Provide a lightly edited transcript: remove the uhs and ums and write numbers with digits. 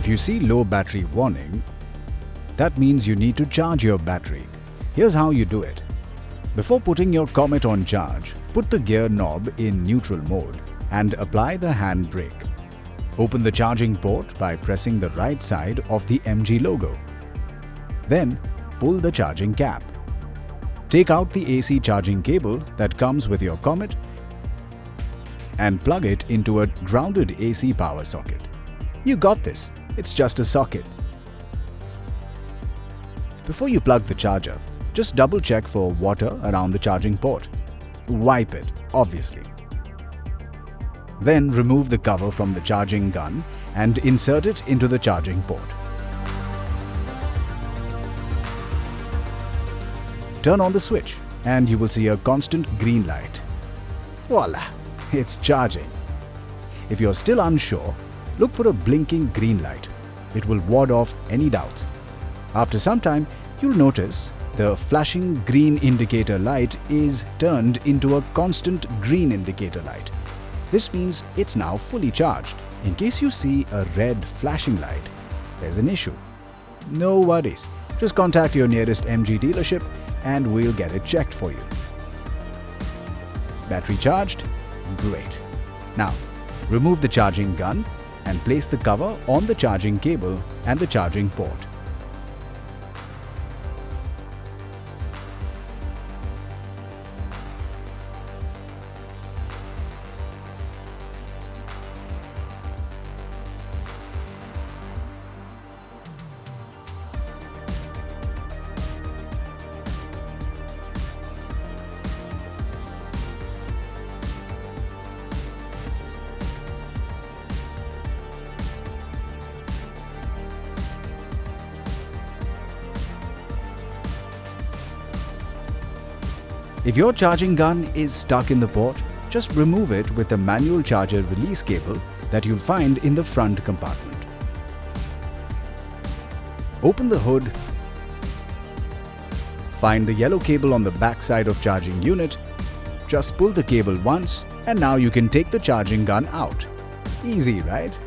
If you see low battery warning, that means you need to charge your battery. Here's how you do it. Before putting your Comet on charge, put the gear knob in neutral mode and apply the hand brake. Open the charging port by pressing the right side of the MG logo. Then, pull the charging cap. Take out the AC charging cable that comes with your Comet and plug it into a grounded AC power socket. You got this, it's just a socket. Before you plug the charger, just double check for water around the charging port. Wipe it, obviously. Then remove the cover from the charging gun and insert it into the charging port. Turn on the switch and you will see a constant green light. Voila! It's charging. If you're still unsure, look for a blinking green light. It will ward off any doubts. After some time, you'll notice the flashing green indicator light is turned into a constant green indicator light. This means it's now fully charged. In case you see a red flashing light, there's an issue. No worries. Just contact your nearest MG dealership and we'll get it checked for you. Battery charged? Great. Now, remove the charging gun and place the cover on the charging cable and the charging port. If your charging gun is stuck in the port, just remove it with the manual charger release cable that you'll find in the front compartment. Open the hood, find the yellow cable on the back side of charging unit, just pull the cable once and now you can take the charging gun out. Easy, right?